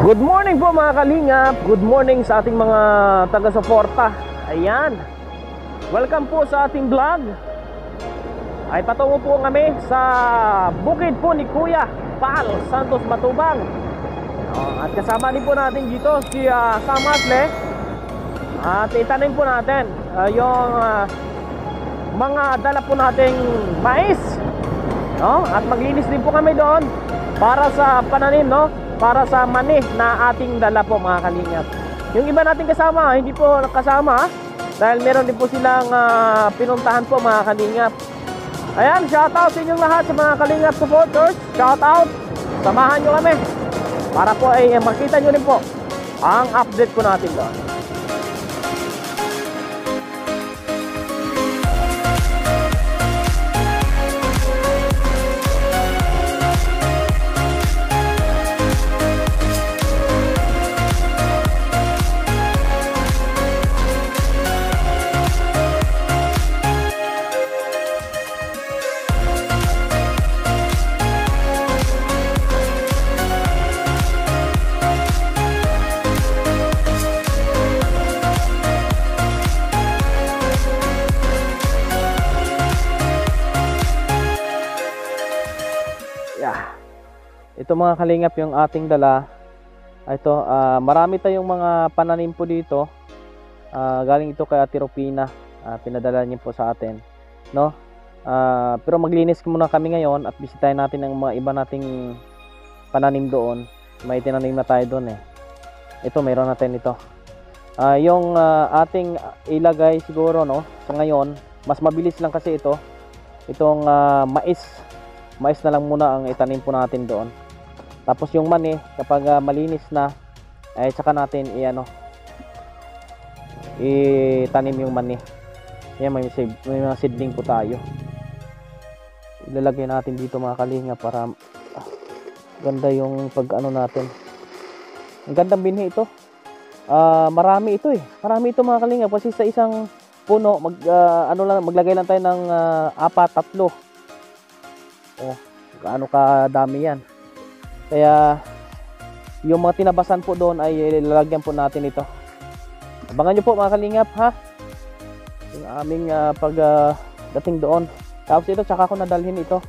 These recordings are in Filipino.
Good morning po mga kalingap. Good morning sa ating mga taga-suporta. Ayan, welcome po sa ating vlog. Ay patungo po kami sa bukid po ni Kuya Pal Santos Matubang. At kasama din po natin dito si Samasle. At itanim po natin yung mga dala po nating mais, no? At maglinis din po kami doon para sa pananim, no? Para sa mani na ating dala po mga kalingap. Yung iba nating kasama hindi po nakasama dahil meron din po silang pinuntahan po mga kalingap. Ayan, shoutout sa inyong lahat sa mga kalingap supporters. Shoutout, samahan nyo kami para po ay makita nyo rin po ang update po natin doon. Ito mga kalingap yung ating dala. Ito, marami tayong mga pananim po dito. Galing ito kay Ate Rupina. Pinadala niyo po sa atin, no? Pero maglinis muna kami ngayon at bisitahin natin ang mga iba nating pananim doon. May tinanim na tayo doon eh. Ito, mayroon natin ito. Yung ating ilagay siguro, no? Sa ngayon, mas mabilis lang kasi ito. Itong mais. Mais na lang muna ang itanim po natin doon. Tapos yung mani, kapag malinis na, ay saka natin itanim yung mani. Yan, may mga seedling po tayo. Ilalagay natin dito mga kalinga para ganda yung pag-ano natin. Ang gandang binhi ito. Marami ito eh. Marami ito mga kalinga kasi sa isang puno, maglagay lang tayo ng 4-3. Oh, gaano kadami yan. Kaya yung mga tinabasan po doon ay lalagyan po natin ito. Abangan nyo po mga kalingap, ha, yung aming pagdating doon. Tapos ito, tsaka ko nadalhin ito.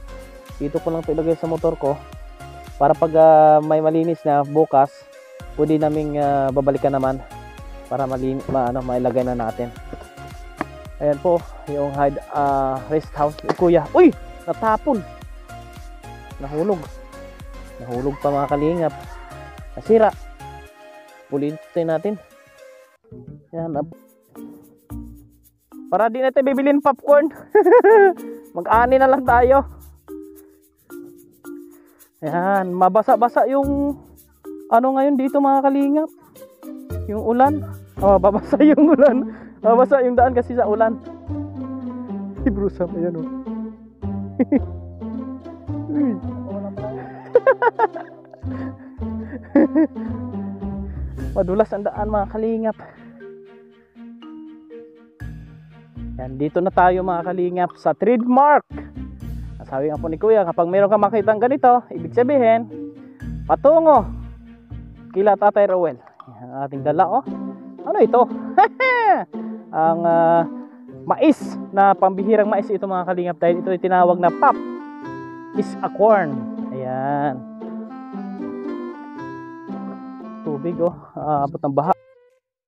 Dito ko lang ito ilagay sa motor ko para pag may malinis na bukas, pwede naming babalikan naman para mailagay na natin. Ayan po yung rest house ni Kuya. Uy, natapon, nahulog pa mga kalingap, nasira. Pulitin natin. Yan, para di natin bibilin popcorn. Mag-ani na lang tayo. Yan, mabasa-basa yung ngayon dito mga kalingap, yung ulan. Babasa yung ulan, babasa yung daan kasi sa ulan. Ibrusa pa yan, oh. Madulas ang daan mga kalingap. Yan, dito na tayo mga kalingap sa trademark. Sabi nga po ni Kuya, kapag meron ka makitang ganito, ibig sabihin patungo kila Tatay Rowel. Yan ang ating dala, oh. Ano ito? Ang mais na pambihirang mais ito mga kalingap, dahil ito ay tinawag na pop is a corn. Ayan, tubig, oh, abot ng baha.